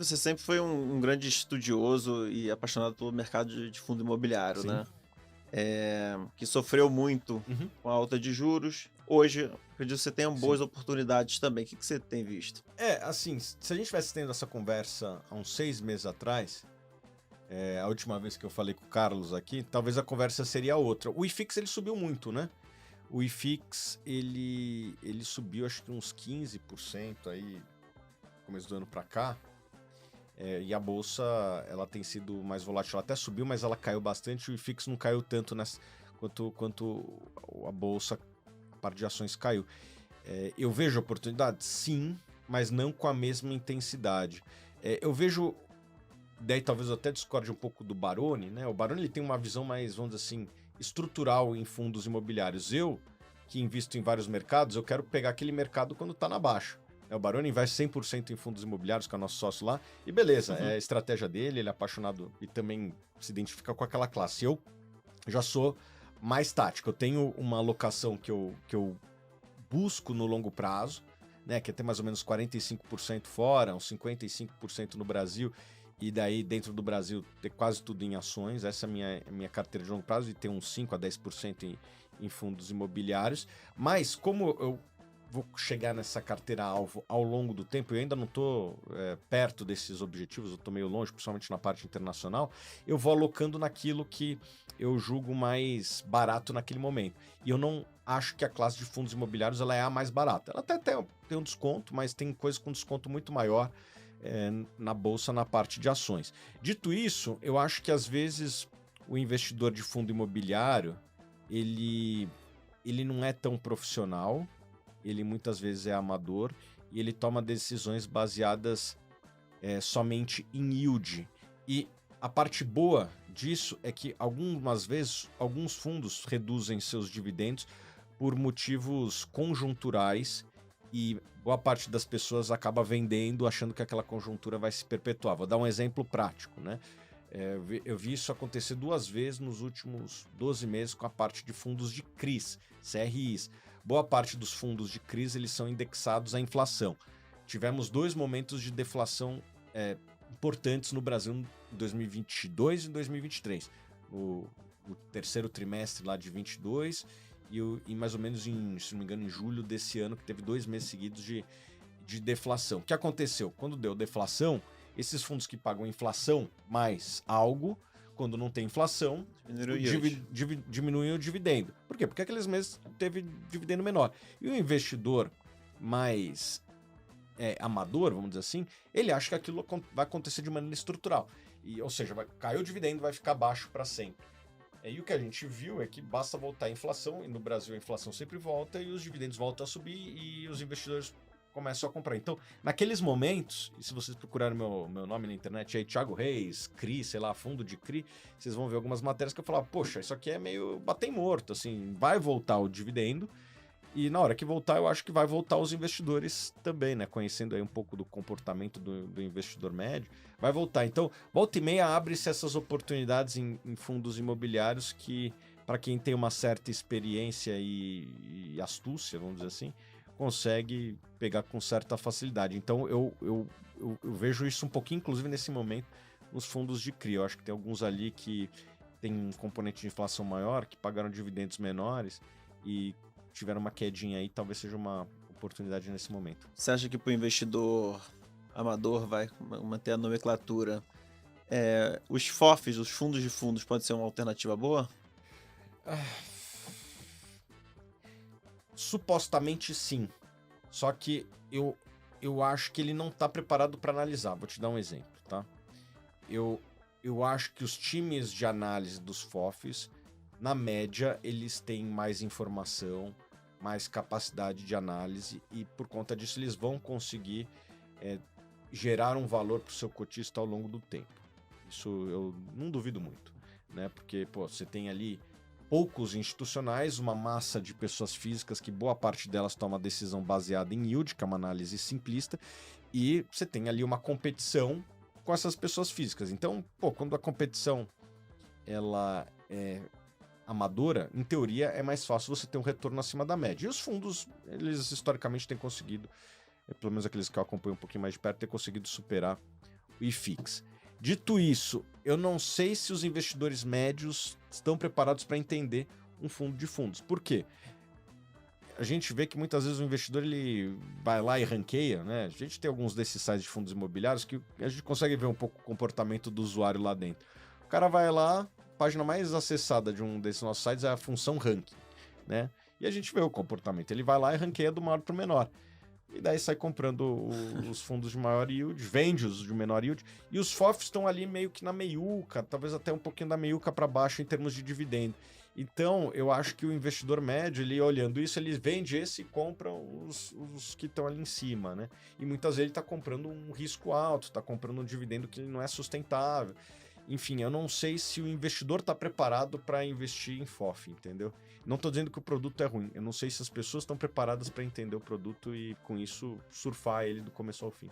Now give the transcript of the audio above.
Você sempre foi um grande estudioso e apaixonado pelo mercado de fundo imobiliário, Sim. né? Que sofreu muito Uhum. com a alta de juros. Hoje, acredito que você tenha Sim. boas oportunidades também. O que você tem visto? Assim, se a gente tivesse tendo essa conversa há uns 6 meses atrás, a última vez que eu falei com o Carlos aqui, talvez a conversa seria outra. O IFIX, ele subiu muito, né? O IFIX, ele subiu acho que uns 15% aí, começo do ano pra cá. E a bolsa, ela tem sido mais volátil. Ela até subiu, mas ela caiu bastante. O IFIX não caiu tanto quanto a bolsa, a parte de ações caiu. Eu vejo oportunidade? Sim, mas não com a mesma intensidade. Eu vejo, daí talvez eu até discorde um pouco do Baroni, né? O Baroni ele tem uma visão mais, vamos dizer assim, estrutural em fundos imobiliários. Eu, que invisto em vários mercados, eu quero pegar aquele mercado quando está na baixa. O Baroni investe 100% em fundos imobiliários, que é o nosso sócio lá, e beleza, é a estratégia dele, ele é apaixonado e também se identifica com aquela classe. Eu já sou mais tático, eu tenho uma alocação que eu busco no longo prazo, né, que é ter mais ou menos 45% fora, uns 55% no Brasil, e daí dentro do Brasil ter quase tudo em ações. Essa é a minha carteira de longo prazo, e ter uns 5 a 10% em fundos imobiliários. Mas como eu vou chegar nessa carteira alvo ao longo do tempo, eu ainda não estou perto desses objetivos, eu estou meio longe, principalmente na parte internacional, eu vou alocando naquilo que eu julgo mais barato naquele momento. E eu não acho que a classe de fundos imobiliários ela é a mais barata. Ela até tem um desconto, mas tem coisas com desconto muito maior na bolsa, na parte de ações. Dito isso, eu acho que às vezes o investidor de fundo imobiliário, ele não é tão profissional, ele muitas vezes é amador e ele toma decisões baseadas somente em yield. E a parte boa disso é que algumas vezes alguns fundos reduzem seus dividendos por motivos conjunturais e boa parte das pessoas acaba vendendo achando que aquela conjuntura vai se perpetuar. Vou dar um exemplo prático, né? Eu vi isso acontecer 2 vezes nos últimos 12 meses com a parte de fundos de CRIs, CRIs. Boa parte dos fundos de CRIs eles são indexados à inflação. Tivemos 2 momentos de deflação importantes no Brasil em 2022 e 2023. O terceiro trimestre lá de 22 e mais ou menos, se não me engano, em julho desse ano, que teve 2 meses seguidos de deflação. O que aconteceu? Quando deu deflação, esses fundos que pagam inflação mais algo, quando não tem inflação, diminuem o dividendo. Por quê? Porque aqueles meses teve dividendo menor. E o investidor mais amador, vamos dizer assim, ele acha que aquilo vai acontecer de maneira estrutural. Ou seja, vai cair o dividendo, vai ficar baixo para sempre. E o que a gente viu é que basta voltar a inflação, e no Brasil a inflação sempre volta, e os dividendos voltam a subir, e os investidores começam a comprar. Então, naqueles momentos, e se vocês procurarem meu nome na internet, aí Thiago Reis, CRI, sei lá, fundo de CRI, vocês vão ver algumas matérias que eu falava, poxa, isso aqui é meio bater morto, assim, vai voltar o dividendo, e na hora que voltar, eu acho que vai voltar os investidores também, né? Conhecendo aí um pouco do comportamento do investidor médio, vai voltar. Então, volta e meia abre-se essas oportunidades em fundos imobiliários que, para quem tem uma certa experiência e astúcia, vamos dizer assim, consegue pegar com certa facilidade. Então, eu vejo isso um pouquinho, inclusive nesse momento, nos fundos de CRI. Eu acho que tem alguns ali que tem um componente de inflação maior, que pagaram dividendos menores e tiveram uma quedinha aí, talvez seja uma oportunidade nesse momento. Você acha que para o investidor amador vai manter a nomenclatura, os FOFs, os fundos de fundos, pode ser uma alternativa boa? Supostamente sim. Só que eu acho que ele não está preparado para analisar. Vou te dar um exemplo, tá? Eu acho que os times de análise dos FOFs, na média, eles têm mais informação, mais capacidade de análise e, por conta disso, eles vão conseguir gerar um valor para o seu cotista ao longo do tempo. Isso eu não duvido muito, né? Porque, você tem ali poucos institucionais, uma massa de pessoas físicas que boa parte delas toma decisão baseada em yield, que é uma análise simplista, e você tem ali uma competição com essas pessoas físicas. Então, quando a competição ela é amadora, em teoria é mais fácil você ter um retorno acima da média. E os fundos, eles historicamente têm conseguido, pelo menos aqueles que eu acompanho um pouquinho mais de perto, ter conseguido superar o IFIX. Dito isso, eu não sei se os investidores médios estão preparados para entender um fundo de fundos. Por quê? A gente vê que muitas vezes o investidor ele vai lá e ranqueia, né? A gente tem alguns desses sites de fundos imobiliários que a gente consegue ver um pouco o comportamento do usuário lá dentro. O cara vai lá, a página mais acessada de um desses nossos sites é a função ranking, né? E a gente vê o comportamento. Ele vai lá e ranqueia do maior para o menor. E daí sai comprando os fundos de maior yield, vende os de menor yield, e os FOFs estão ali meio que na meiuca, talvez até um pouquinho da meiuca para baixo em termos de dividendo. Então, eu acho que o investidor médio, ele olhando isso, ele vende esse e compra os que estão ali em cima, né? E muitas vezes ele está comprando um risco alto, está comprando um dividendo que não é sustentável. Enfim, eu não sei se o investidor está preparado para investir em FOF, entendeu? Não estou dizendo que o produto é ruim. Eu não sei se as pessoas estão preparadas para entender o produto e, com isso, surfar ele do começo ao fim.